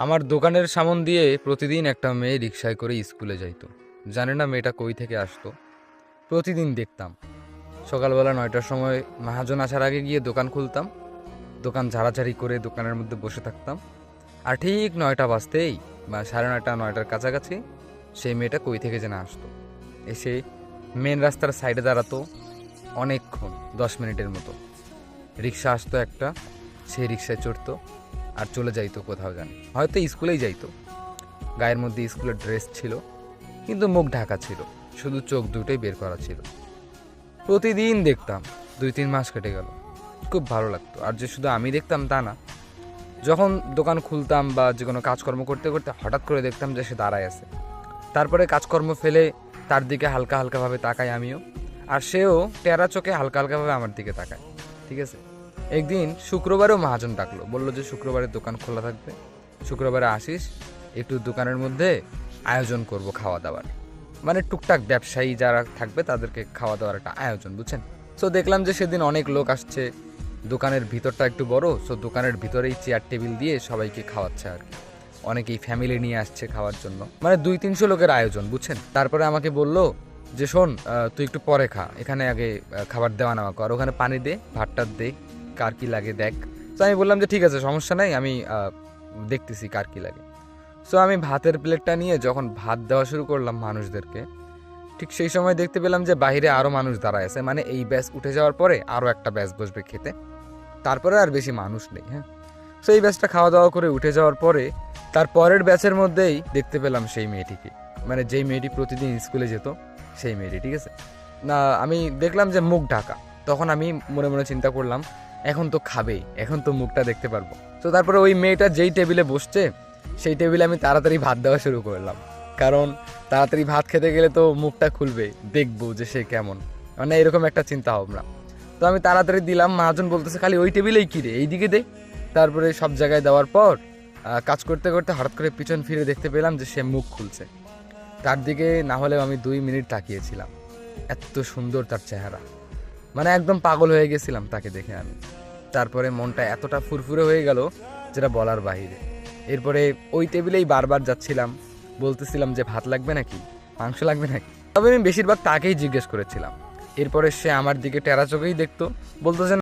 আমার দোকানের সামন দিয়ে প্রতিদিন একটা মেয়ে রিক্সায় করে স্কুলে যাইতো। জানি না মেয়েটা কই থেকে আসতো। প্রতিদিন দেখতাম সকালবেলা 9টার সময় মহাজন আসার আগে গিয়ে দোকান খুলতাম, দোকান ঝাড়াঝাড়ি করে দোকানের মধ্যে বসে থাকতাম। আর ঠিক 9টা বাজতেই বা 9:30 9টার কাছাকাছি সেই মেয়েটা কই থেকে যেন আসতো, এসে মেন রাস্তার সাইডে দাঁড়াতো অনেকক্ষণ, 10 মিনিটের মতো। রিক্সা আসতো একটা, সেই রিক্সায় চড়তো আর চলে যাইতো কোথাও জানি, হয়তো স্কুলেই যাইতো। গায়ের মধ্যে স্কুলের ড্রেস ছিল, কিন্তু মুখ ঢাকা ছিল, শুধু চোখ দুটোই বের করা ছিল। প্রতিদিন দেখতাম, 2-3 মাস কেটে গেল। খুব ভালো লাগতো। আর যে শুধু আমি দেখতাম তা না, যখন দোকান খুলতাম বা যে কোনো কাজকর্ম করতে করতে হঠাৎ করে দেখতাম যে সে দাঁড়ায় আছে। তারপরে কাজকর্ম ফেলে তার দিকে হালকা হালকাভাবে তাকাই আমিও, আর সেও টেরা চোখে হালকা হালকাভাবে আমার দিকে তাকায়। ঠিক আছে। একদিন শুক্রবারেও মহাজন ডাকলো, বললো যে শুক্রবারে দোকান খোলা থাকবে, শুক্রবারে আসিস, একটু দোকানের মধ্যে আয়োজন করব খাওয়া দাওয়ার। মানে টুকটাক ব্যবসায়ী যারা থাকবে তাদেরকে খাওয়া দাওয়ার একটা আয়োজন, বুঝছেন। সো দেখলাম যে সেদিন অনেক লোক আসছে, দোকানের ভিতরটা একটু বড়, সো দোকানের ভিতরেই চেয়ার টেবিল দিয়ে সবাইকে খাওয়াচ্ছে আর কি। অনেকেই ফ্যামিলি নিয়ে আসছে খাওয়ার জন্য, মানে 200-300 লোকের আয়োজন, বুঝছেন। তারপরে আমাকে বললো যে শোন, তুই একটু পরে খা, এখানে আগে খাবার দেওয়া নেওয়া কর, ওখানে পানি দে, ভাতটা দে, কার কি লাগে দেখ। তো আমি বললাম যে ঠিক আছে, সমস্যা নাই, আমি দেখতেছি কার কি লাগে। সো আমি ভাতের প্লেটটা নিয়ে যখন ভাত দেওয়া শুরু করলাম মানুষদেরকে, ঠিক সেই সময় দেখতে পেলাম যে বাইরে আরও মানুষ দাঁড়ায় আছে, মানে এই ব্যাচ উঠে যাওয়ার পরে আরও একটা ব্যাচ বসবে খেতে। তারপরে আর বেশি মানুষ নেই, হ্যাঁ। সো এই ব্যাচটা খাওয়া দাওয়া করে উঠে যাওয়ার পরে তার পরের ব্যাচের মধ্যেই দেখতে পেলাম সেই মেয়েটিকে, মানে যেই মেয়েটি প্রতিদিন স্কুলে যেত, সেই মেয়েটি। ঠিক আছে না, আমি দেখলাম যে মুখ ঢাকা। তখন আমি মনে মনে চিন্তা করলাম, এখন তো খাবেই, এখন তো মুখটা দেখতে পারবো। তো তারপরে ওই মেয়েটা যেই টেবিলে বসছে সেই টেবিলে আমি তাড়াতাড়ি ভাত দেওয়া শুরু করলাম, কারণ তাড়াতাড়ি ভাত খেতে গেলে তো মুখটা খুলবে, দেখবো যে সে কেমন, মানে এরকম একটা চিন্তা ভাবনা। তো আমি তাড়াতাড়ি দিলাম। মহাজন বলতেছে খালি ওই টেবিলেই কি রে, এইদিকে দে। তারপরে সব জায়গায় দেওয়ার পর কাজ করতে করতে হঠাৎ করে পিছন ফিরে দেখতে পেলাম যে সে মুখ খুলছে। তার দিকে না হলেও আমি 2 মিনিট তাকিয়েছিলাম। এত সুন্দর তার চেহারা, মানে একদম পাগল হয়ে গেছিলাম তাকে দেখে আমি। তারপরে মনটা এতটা ফুরফুরে হয়ে গেল যেটা বলার বাহিরে। এরপরে ওই টেবিলেই বারবার যাচ্ছিলাম, বলতেছিলাম যে ভাত লাগবে নাকি, মাংস লাগবে নাকি। তবে আমি বেশিরভাগ তাকেই জিজ্ঞেস করেছিলাম। এরপরে সে আমার দিকে টেরা চোখেই দেখতো, বলতো যে